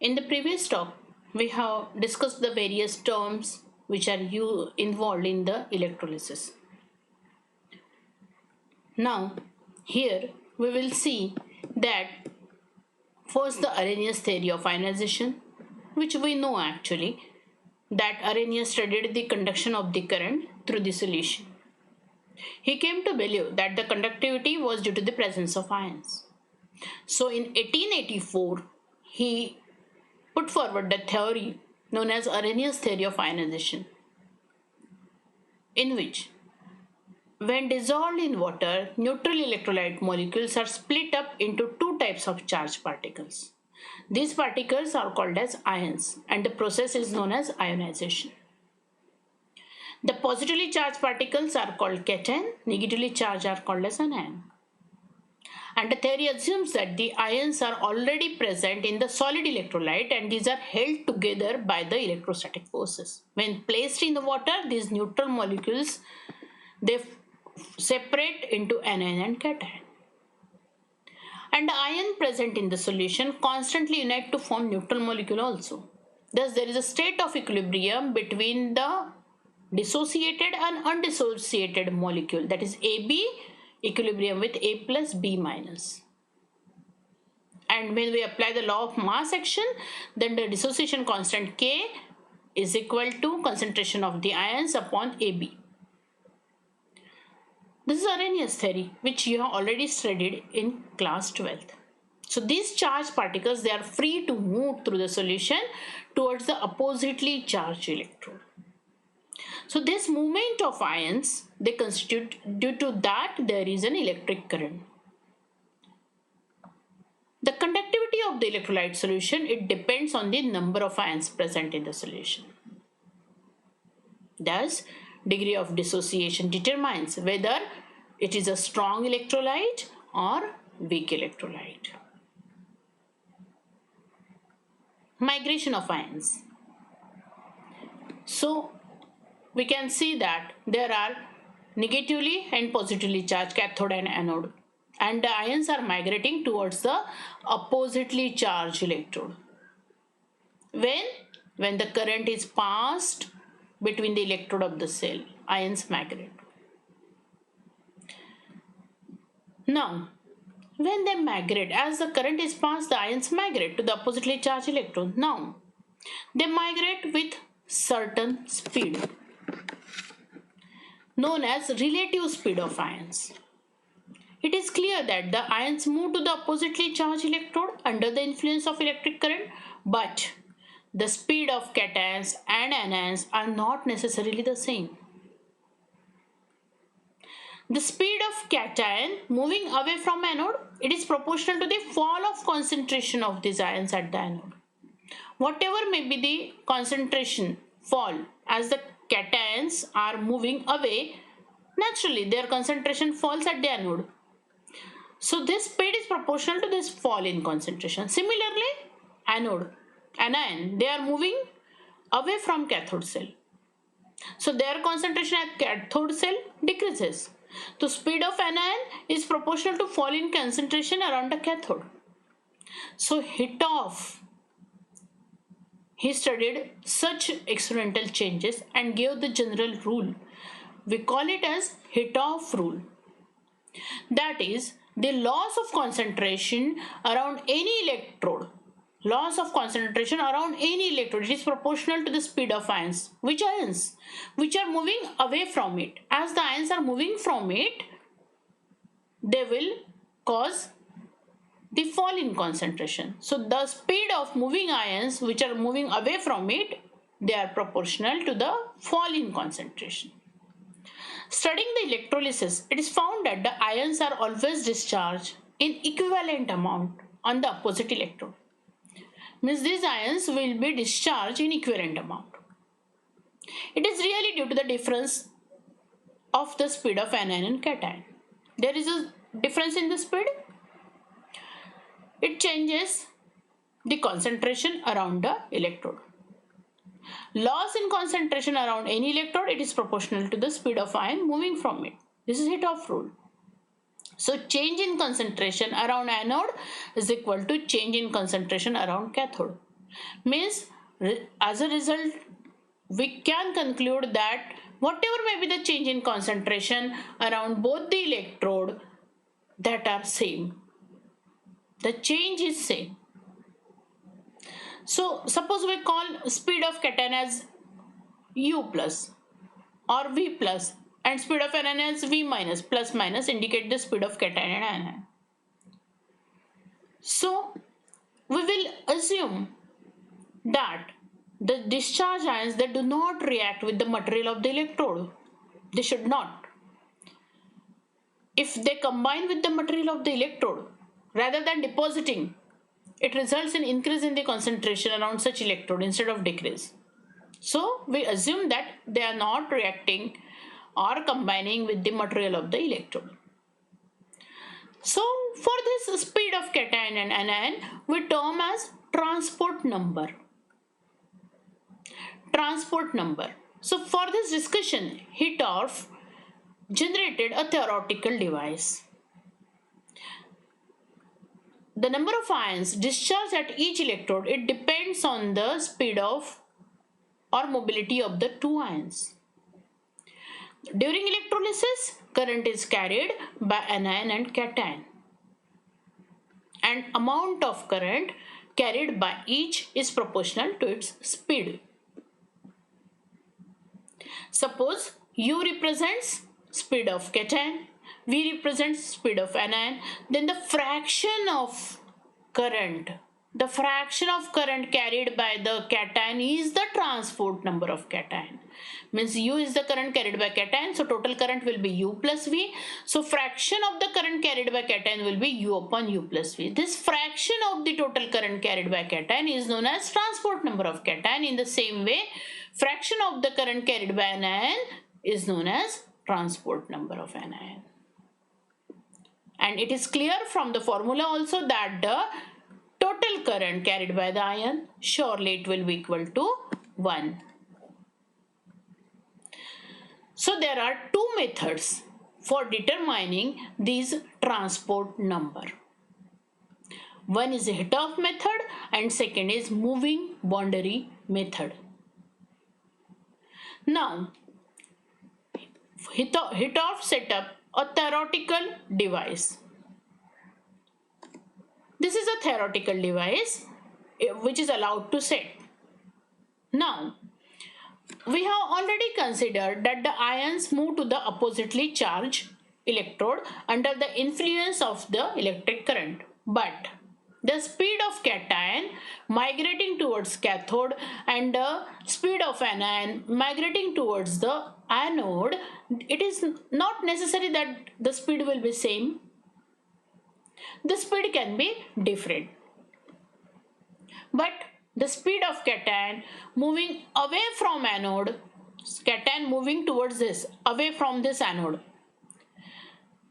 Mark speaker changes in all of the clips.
Speaker 1: In the previous talk, we have discussed the various terms which are involved in the electrolysis. Now, here we will see that first the Arrhenius theory of ionization, which we know actually that Arrhenius studied the conduction of the current through the solution. He came to believe that the conductivity was due to the presence of ions. So in 1884, he put forward the theory known as Arrhenius theory of ionization, in which when dissolved in water, neutral electrolyte molecules are split up into two types of charged particles. These particles are called as ions, and the process is known as ionization. The positively charged particles are called cation, negatively charged are called as anion. And the theory assumes that the ions are already present in the solid electrolyte and these are held together by the electrostatic forces. When placed in the water, these neutral molecules, they separate into anion and cation. And the ion present in the solution constantly unite to form neutral molecule also. Thus, there is a state of equilibrium between the dissociated and undissociated molecule, that is AB equilibrium with A plus B minus. And when we apply the law of mass action, then the dissociation constant K is equal to concentration of the ions upon AB. This is Arrhenius theory, which you have already studied in class 12th. So these charged particles, they are free to move through the solution towards the oppositely charged electrode. So this movement of ions, they constitute, due to that there is an electric current. The conductivity of the electrolyte solution, it depends on the number of ions present in the solution. Thus, degree of dissociation determines whether it is a strong electrolyte or weak electrolyte. Migration of ions. So, we can see that there are negatively and positively charged cathode and anode, and the ions are migrating towards the oppositely charged electrode. When the current is passed between the electrode of the cell, ions migrate. Now, when they migrate, as the current is passed, the ions migrate to the oppositely charged electrode. Now, they migrate with certain speed, known as relative speed of ions. It is clear that the ions move to the oppositely charged electrode under the influence of electric current, but the speed of cations and anions are not necessarily the same. The speed of cation moving away from anode, it is proportional to the fall of concentration of these ions at the anode. Whatever may be the concentration fall, as the cations are moving away, naturally their concentration falls at the anode. So this speed is proportional to this fall in concentration. Similarly, anion, they are moving away from cathode cell. So their concentration at cathode cell decreases. The speed of anion is proportional to fall in concentration around the cathode. So Hittorf, he studied such experimental changes and gave the general rule. We call it as Hittorf rule. That is, the loss of concentration around any electrode, it is proportional to the speed of ions. Which ions? Which are moving away from it. As the ions are moving from it, they will cause the fall in concentration. So the speed of moving ions which are moving away from it, they are proportional to the fall in concentration. Studying the electrolysis, it is found that the ions are always discharged in equivalent amount on the opposite electrode. Means these ions will be discharged in equivalent amount. It is really due to the difference of the speed of anion and cation. There is a difference in the speed. It changes the concentration around the electrode. Loss in concentration around any electrode, it is proportional to the speed of ion moving from it. This is Hittorf rule. So change in concentration around anode is equal to change in concentration around cathode. Means as a result, we can conclude that whatever may be the change in concentration around both the electrode, that are same. The change is same. So suppose we call speed of cation as U plus or V plus and speed of anion as V minus. Plus minus indicate the speed of cation and anion. So we will assume that the discharge ions, they do not react with the material of the electrode. They should not. If they combine with the material of the electrode rather than depositing, it results in increase in the concentration around such electrode instead of decrease. So we assume that they are not reacting or combining with the material of the electrode. So for this speed of cation and anion, we term as transport number. Transport number. So for this discussion, Hittorf generated a theoretical device. The number of ions discharged at each electrode, it depends on the speed of or mobility of the two ions. During electrolysis, current is carried by anion and cation, and amount of current carried by each is proportional to its speed. Suppose U represents speed of cation, V represents speed of anion, then the fraction of current carried by the cation is the transport number of cation. Means U is the current carried by cation, so total current will be U plus V. So fraction of the current carried by cation will be U upon U plus V. This fraction of the total current carried by cation is known as transport number of cation. In the same way, fraction of the current carried by anion is known as transport number of anion. And it is clear from the formula also that the total current carried by the ion, surely it will be equal to 1. So there are two methods for determining these transport number. One is the Hittorf method and second is moving boundary method. Now, Hittorf set up a theoretical device. This is a theoretical device which is allowed to set. Now, we have already considered that the ions move to the oppositely charged electrode under the influence of the electric current. But the speed of cation migrating towards cathode and the speed of anion migrating towards the anode, it is not necessary that the speed will be same. The speed can be different. But the speed of cation moving away from anode, cation moving towards this, away from this anode,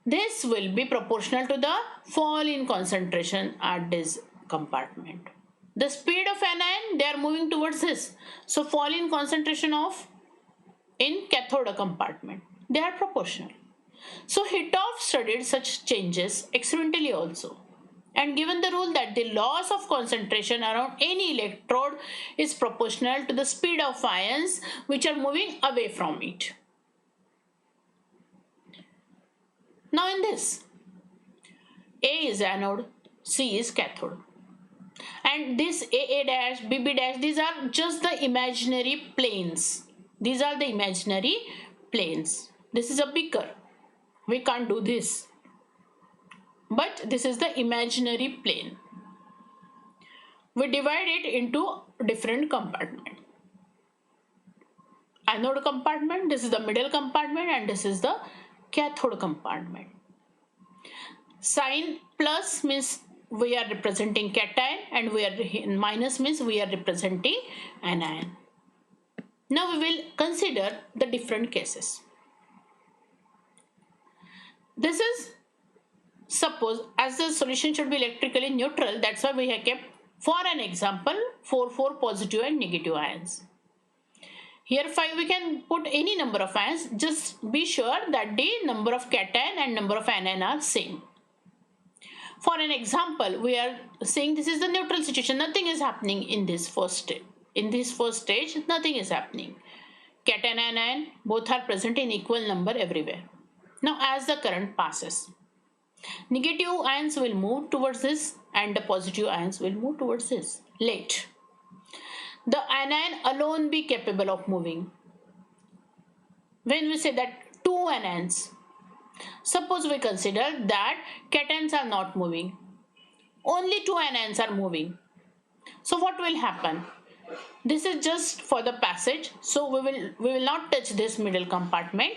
Speaker 1: this will be proportional to the fall in concentration at this compartment. The speed of anion, they are moving towards this, so fall in concentration of in cathode compartment, they are proportional. So Hittorf studied such changes experimentally also, and given the rule that the loss of concentration around any electrode is proportional to the speed of ions which are moving away from it. Now in this, A is anode, C is cathode. And this AA dash, BB dash, these are just the imaginary planes. These are the imaginary planes. This is a beaker. We can't do this. But this is the imaginary plane. We divide it into different compartments. Anode compartment, this is the middle compartment, and this is the cathode compartment. Sign plus means we are representing cation, and we are minus means we are representing anion. Now we will consider the different cases. This is, suppose, as the solution should be electrically neutral, that's why we have kept, for an example, 4 positive and negative ions. Here 5, we can put any number of ions, just be sure that the number of cation and number of anion are same. For an example, we are saying this is the neutral situation. Nothing is happening in this first stage. In this first stage, nothing is happening. Cation and anion both are present in equal number everywhere. Now, as the current passes, negative ions will move towards this and the positive ions will move towards this. Let the anion alone be capable of moving. When we say that two anions, suppose we consider that cations are not moving, only two anions are moving. So what will happen? This is just for the passage, so we will not touch this middle compartment.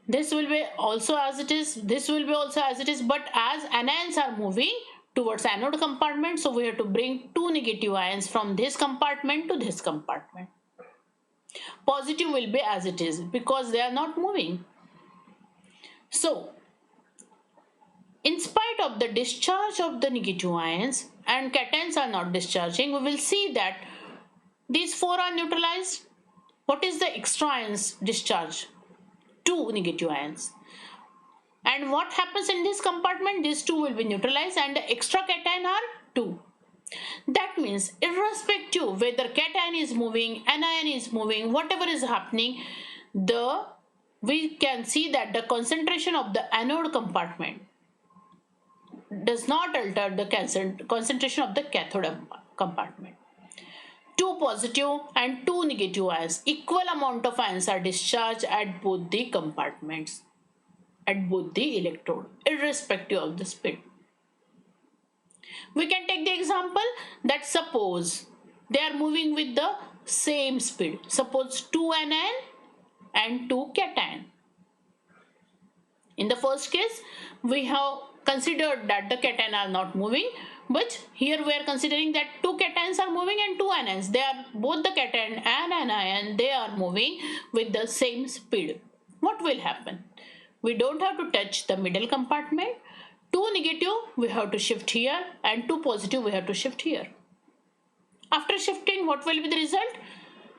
Speaker 1: This will be also as it is, this will be also as it is, but as anions are moving towards anode compartment, so we have to bring two negative ions from this compartment to this compartment. Positive will be as it is because they are not moving. So in spite of the discharge of the negative ions and cations are not discharging, we will see that these four are neutralized. What is the extra ions discharge? Two negative ions. And what happens in this compartment? These two will be neutralized and the extra cation are two. That means irrespective whether cation is moving, anion is moving, whatever is happening, we can see that the concentration of the anode compartment does not alter the concentration of the cathode compartment. Two positive and two negative ions, equal amount of ions are discharged at both the compartments, at both the electrode, irrespective of the speed. We can take the example that suppose they are moving with the same speed. Suppose two anion and two cation. In the first case, we have considered that the cation are not moving, but here we are considering that two cations are moving and two anions. They are both the cation and anion, they are moving with the same speed. What will happen? We don't have to touch the middle compartment. Two negative we have to shift here and two positive we have to shift here. After shifting, what will be the result?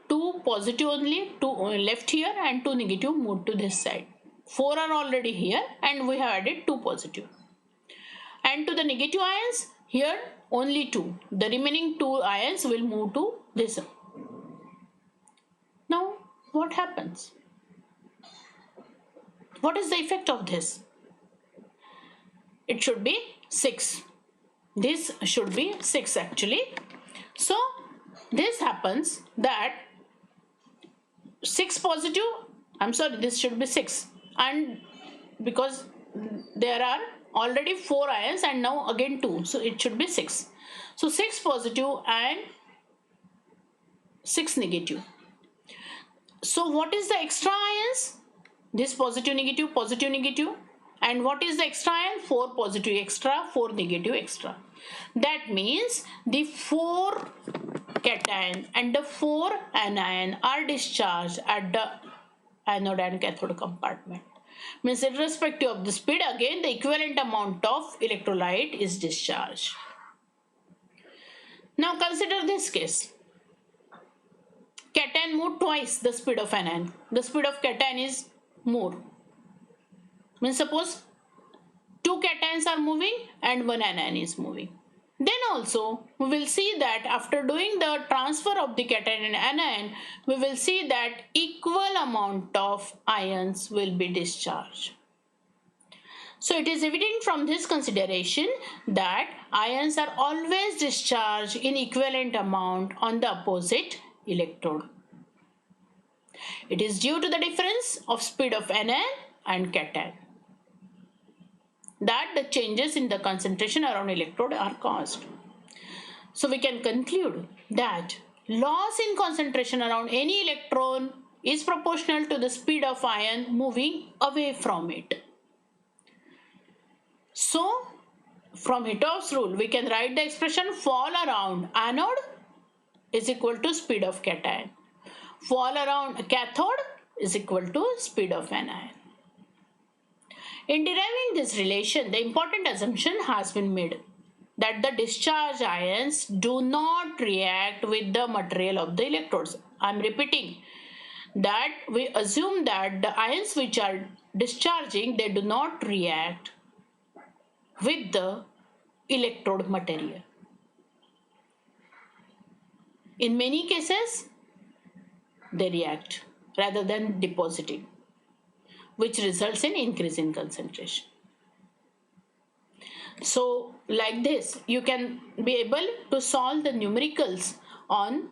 Speaker 1: Two positive only, two left here and two negative moved to this side. Four are already here and we have added two positive. And to the negative ions, here only two. The remaining two ions will move to this. Now, what happens? What is the effect of this? It should be 6. This should be 6 actually. So, this happens that 6 positive, this should be 6. And because there are already 4 ions and now again 2, so it should be 6. So 6 positive and 6 negative. So what is the extra ions? This positive negative, and what is the extra ion? 4 positive extra, 4 negative extra. That means the 4 cation and the 4 anion are discharged at the anode and cathode compartment. Means irrespective of the speed, again the equivalent amount of electrolyte is discharged. Now consider this case. Cation moved twice the speed of anion. The speed of cation is more. Means suppose 2 cations are moving and 1 anion is moving. Then also we will see that after doing the transfer of the cation and anion, we will see that equal amount of ions will be discharged. So it is evident from this consideration that ions are always discharged in equivalent amount on the opposite electrode. It is due to the difference of speed of anion and cation that the changes in the concentration around electrode are caused. So we can conclude that loss in concentration around any electron is proportional to the speed of ion moving away from it. So from Hittov's rule, we can write the expression fall around anode is equal to speed of cation. Fall around cathode is equal to speed of anion. In deriving this relation, the important assumption has been made that the discharged ions do not react with the material of the electrodes. I am repeating that we assume that the ions which are discharging, they do not react with the electrode material. In many cases, they react rather than depositing, which results in increase in concentration. So like this, you can be able to solve the numericals on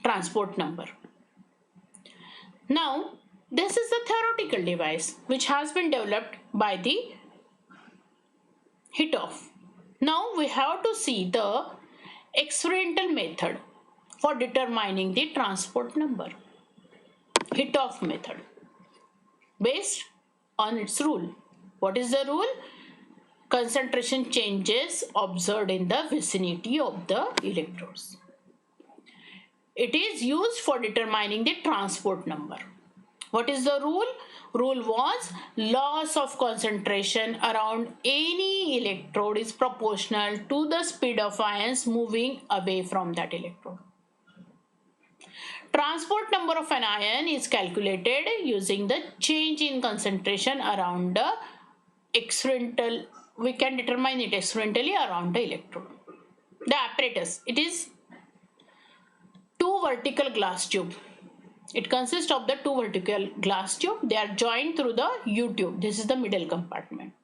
Speaker 1: transport number. Now, this is the theoretical device which has been developed by the Hitov. Now we have to see the experimental method for determining the transport number. Hitov method based on its rule. What is the rule? Concentration changes observed in the vicinity of the electrodes. It is used for determining the transport number. What is the rule? Rule was loss of concentration around any electrode is proportional to the speed of ions moving away from that electrode. Transport number of an ion is calculated using the change in concentration around the experimental. We can determine it experimentally around the electrode. The apparatus, it is two vertical glass tube. It consists of the two vertical glass tube. They are joined through the U-tube. This is the middle compartment.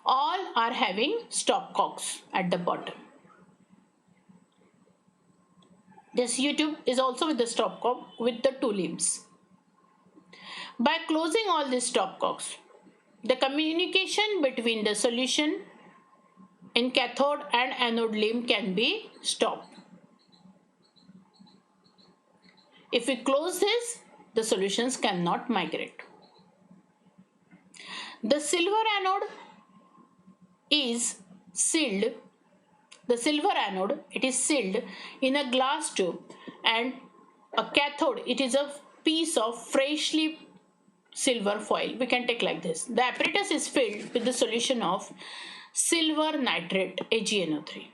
Speaker 1: All are having stopcocks at the bottom. This U-tube is also with the stopcock with the two limbs. By closing all these stopcocks, the communication between the solution in cathode and anode limb can be stopped. If we close this, the solutions cannot migrate. The silver anode is sealed. The silver anode, it is sealed in a glass tube, and a cathode, it is a piece of freshly silver foil. We can take like this. The apparatus is filled with the solution of silver nitrate, AgNO3.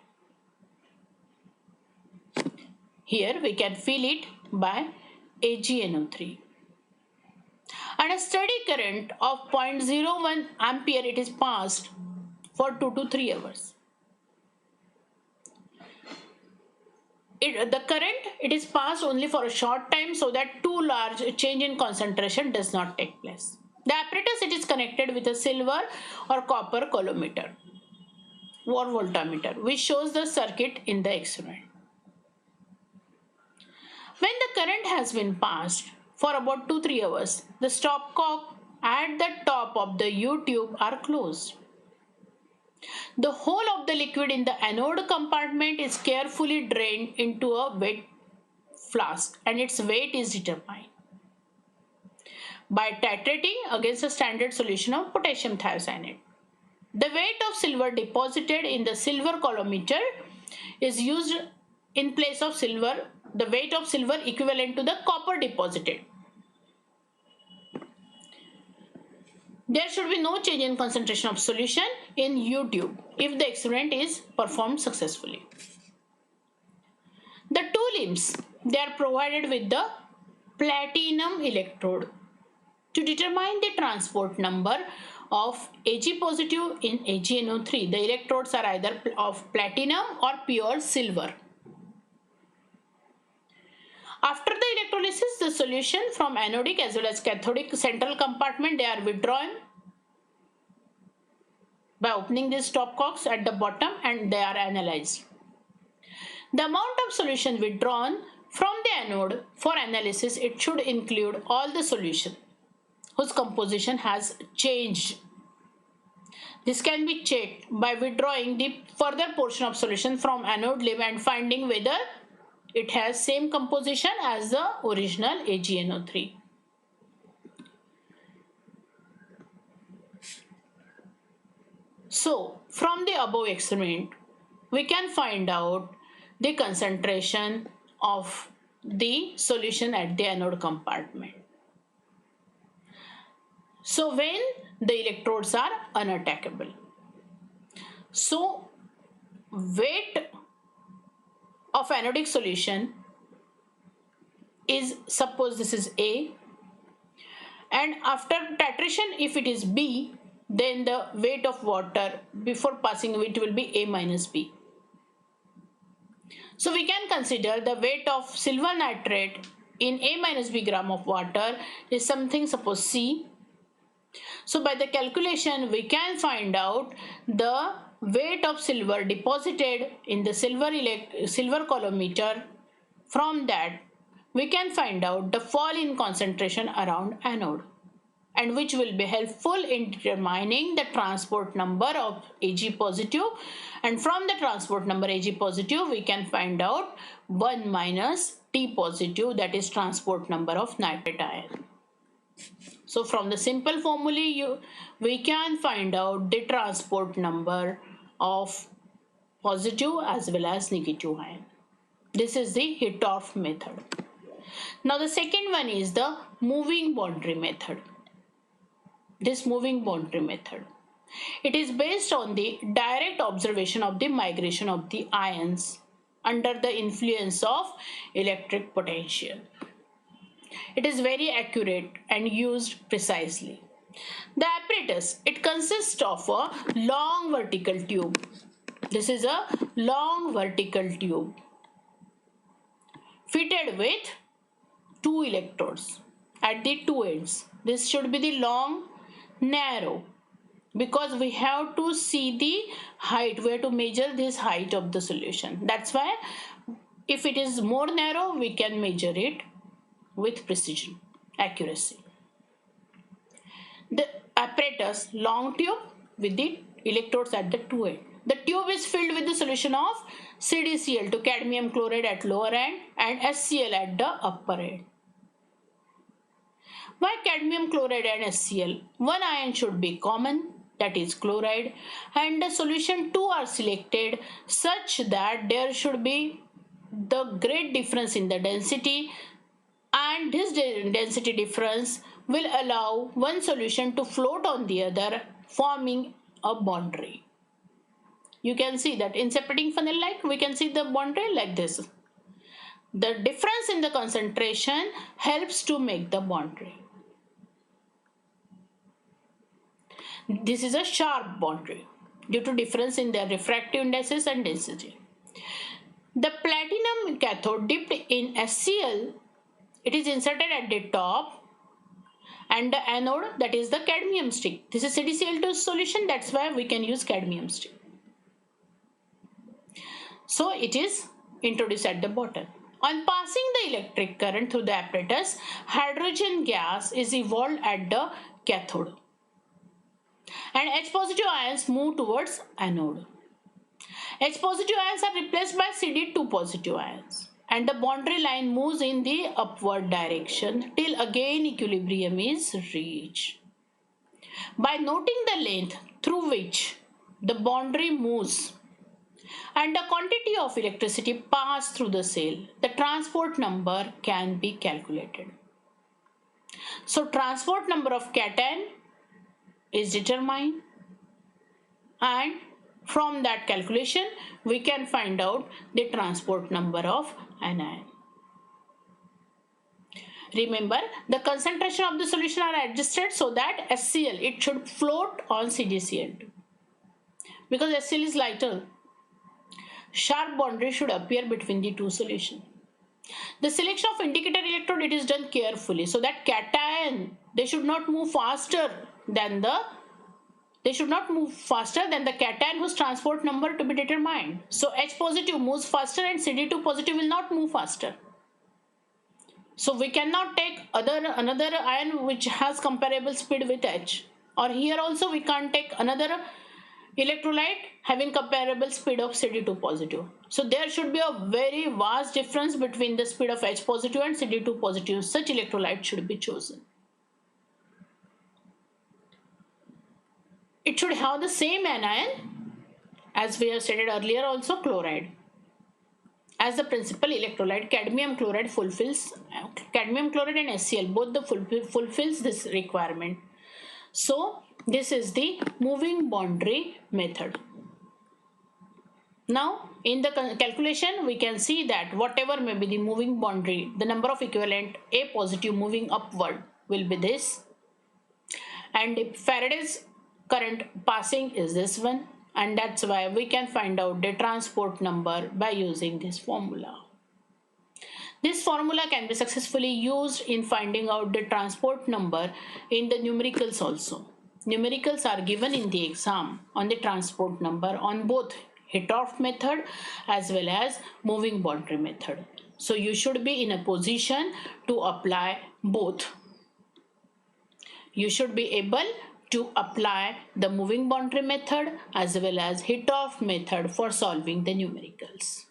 Speaker 1: Here we can fill it by AgNO3. And a steady current of 0.01 ampere it is passed for 2 to 3 hours. The current it is passed only for a short time so that too large change in concentration does not take place. The apparatus it is connected with a silver or copper coulometer or voltmeter, which shows the circuit in the experiment. When the current has been passed for about 2-3 hours, the stopcock at the top of the U-tube are closed. The whole of the liquid in the anode compartment is carefully drained into a wet flask and its weight is determined by titrating against a standard solution of potassium thiocyanate. The weight of silver deposited in the silver coulometer is used in place of silver, the weight of silver equivalent to the copper deposited. There should be no change in concentration of solution in U-tube if the experiment is performed successfully. The two limbs, they are provided with the platinum electrode to determine the transport number of Ag positive in AgNO3. The electrodes are either of platinum or pure silver. After the electrolysis, the solution from anodic as well as cathodic central compartment, they are withdrawn by opening these stopcocks at the bottom and they are analyzed. The amount of solution withdrawn from the anode for analysis, it should include all the solution whose composition has changed. This can be checked by withdrawing the further portion of solution from anode limb and finding whether it has same composition as the original AgNO3. So, from the above experiment, we can find out the concentration of the solution at the anode compartment. So, when the electrodes are unattackable. So, weight of anodic solution is, suppose this is A, and after titration if it is B, then the weight of water before passing it will be A minus B. So we can consider the weight of silver nitrate in A minus B gram of water is something, suppose C. So by the calculation we can find out the weight of silver deposited in the silver colorimeter. From that we can find out the fall in concentration around anode, and which will be helpful in determining the transport number of Ag positive, and from the transport number Ag positive we can find out 1 minus T positive, that is transport number of nitrate ion. So from the simple formula we can find out the transport number of positive as well as negative ion. This is the Hittorf method. Now the second one is the moving boundary method. This moving boundary method, it is based on the direct observation of the migration of the ions under the influence of electric potential. It is very accurate and used precisely. The apparatus, it consists of a long vertical tube. This is a long vertical tube fitted with 2 electrodes at the 2 ends. This should be the long, narrow, because we have to see the height, we have to measure this height of the solution. That's why if it is more narrow we can measure it with precision, accuracy. The apparatus, long tube with the electrodes at the 2 ends. The tube is filled with the solution of CdCl to cadmium chloride at lower end and HCl at the upper end. Why cadmium chloride and HCl? One ion should be common, that is chloride, and the solution 2 are selected such that there should be the great difference in the density, and this density difference will allow one solution to float on the other, forming a boundary. You can see that in separating funnel, like we can see the boundary like this. The difference in the concentration helps to make the boundary. This is a sharp boundary due to difference in their refractive indices and density. The platinum cathode dipped in HCl, it is inserted at the top, and the anode, that is the cadmium stick. This is CdCl2 solution, that's why we can use cadmium stick. So it is introduced at the bottom. On passing the electric current through the apparatus, hydrogen gas is evolved at the cathode, and H positive ions move towards anode. H positive ions are replaced by Cd2 positive ions, and the boundary line moves in the upward direction till again equilibrium is reached. By noting the length through which the boundary moves and the quantity of electricity passed through the cell, the transport number can be calculated. So transport number of cation is determined, and from that calculation we can find out the transport number of anion. Remember, the concentration of the solution are adjusted so that HCl, it should float on CdCl2, because HCl is lighter. Sharp boundary should appear between the two solutions. The selection of indicator electrode, it is done carefully so that cation, they should not move faster than the cation whose transport number to be determined. So H positive moves faster and Cd2 positive will not move faster. So we cannot take another ion which has comparable speed with H, or here also we can't take another electrolyte having comparable speed of Cd2 positive. So there should be a very vast difference between the speed of H positive and Cd2 positive. Such electrolyte should be chosen. It should have the same anion as we have stated earlier, also chloride as the principal electrolyte. Cadmium chloride and HCl both fulfills this requirement. So this is the moving boundary method. Now in the calculation we can see that whatever may be the moving boundary, the number of equivalent A positive moving upward will be this, and if Faraday's current passing is this one, and that's why we can find out the transport number by using this formula. This formula can be successfully used in finding out the transport number in the numericals also. Numericals are given in the exam on the transport number on both Hittorf method as well as moving boundary method. So you should be in a position to apply both. You should be able to apply the moving boundary method as well as Hittorf method for solving the numericals.